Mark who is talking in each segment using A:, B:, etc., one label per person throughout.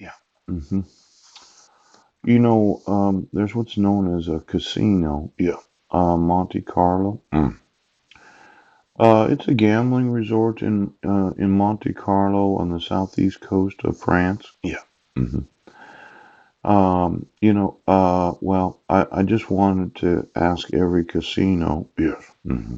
A: Yeah.
B: hmm there's what's known as a casino,
A: Yeah.
B: Monte Carlo. It's a gambling resort in Monte Carlo on the southeast coast of France.
A: Yeah.
B: hmm well, I just wanted to ask every casino.
A: Yes.
B: hmm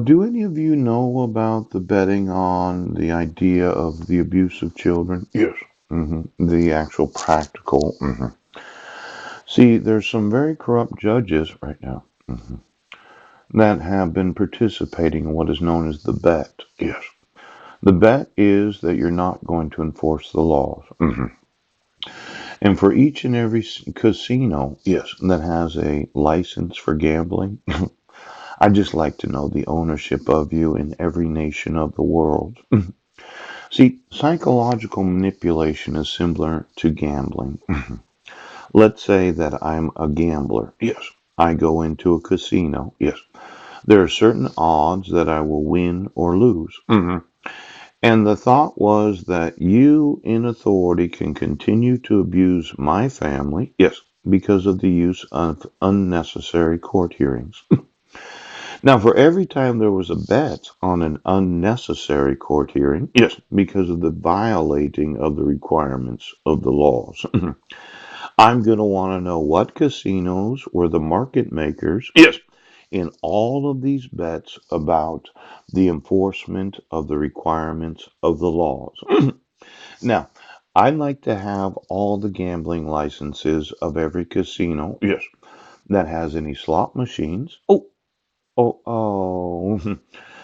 B: do any of you know about the betting on the idea of the abuse of children?
A: Yes.
B: The actual practical. See, there's some very corrupt judges right now that have been participating in what is known as the bet.
A: Yes.
B: The bet is that you're not going to enforce the laws. And for each and every casino
A: Yes.
B: that has a license for gambling, I'd just like to know the ownership of you in every nation of the world. See, psychological manipulation is similar to gambling. Let's say that I'm a gambler.
A: Yes.
B: I go into a casino.
A: Yes.
B: There are certain odds that I will win or lose. And the thought was that you in authority can continue to abuse my family
A: Yes.
B: because of the use of unnecessary court hearings. Now, for every time there was a bet on an unnecessary court hearing
A: Yes.
B: because of the violating of the requirements of the laws, I'm going to want to know what casinos were the market makers
A: Yes.
B: in all of these bets about the enforcement of the requirements of the laws. Now, I'd like to have all the gambling licenses of every casino
A: Yes.
B: that has any slot machines.
A: Oh.
B: Oh,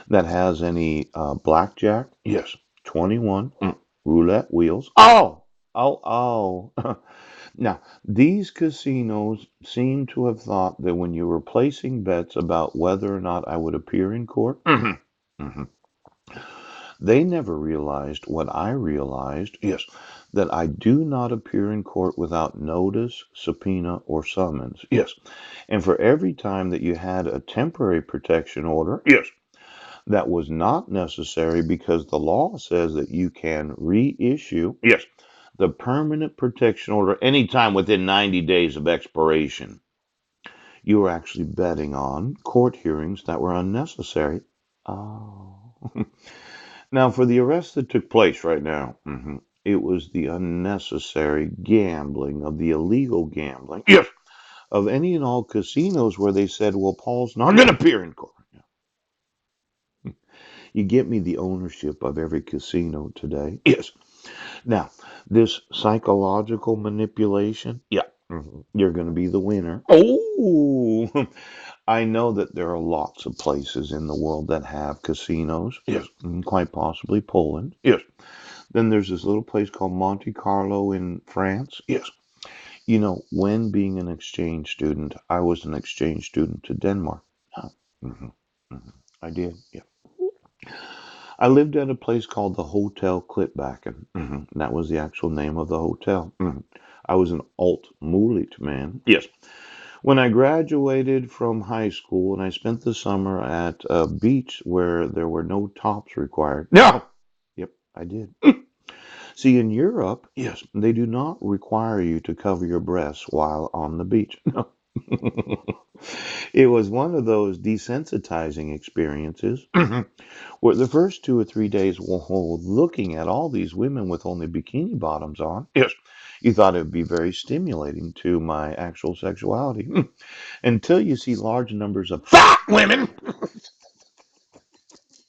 B: that has any blackjack,
A: Yes.
B: 21,
A: Mm.
B: roulette wheels. Oh. Now, these casinos seem to have thought that when you were placing bets about whether or not I would appear in court,
A: Mm-hmm.
B: mhm, they never realized what I realized,
A: Yes.
B: that I do not appear in court without notice, subpoena, or summons.
A: Yes.
B: And for every time that you had a temporary protection order
A: Yes.
B: that was not necessary because the law says that you can reissue
A: Yes.
B: the permanent protection order anytime within 90 days of expiration, you were actually betting on court hearings that were unnecessary. Oh. Now, for the arrest that took place right now, it was the unnecessary gambling of the illegal gambling
A: Yes.
B: of any and all casinos where they said, well, Paul's not going to appear in court. You get me the ownership of every casino today.
A: Yes.
B: Now, this psychological manipulation,
A: Yeah.
B: you're going to be the winner.
A: Oh.
B: I know that there are lots of places in the world that have casinos,
A: Yes.
B: quite possibly Poland.
A: Yes.
B: Then there's this little place called Monte Carlo in France.
A: Yes.
B: When being an exchange student, I was an exchange student to Denmark.
A: Oh.
B: hmm hmm I did.
A: Yeah.
B: I lived at a place called the Hotel Klitbacken.
A: Mm-hmm.
B: That was the actual name of the hotel. I was an alt Mulit man.
A: Yes.
B: When I graduated from high school and I spent the summer at a beach where there were no tops required.
A: No.
B: Yep, I did. See, in Europe,
A: Yes.
B: they do not require you to cover your breasts while on the beach. No. It was one of those desensitizing experiences
A: Mm-hmm.
B: where the first 2 or 3 days, while looking at all these women with only bikini bottoms on,
A: Yes.
B: you thought it would be very stimulating to my actual sexuality until you see large numbers of
A: Fat women.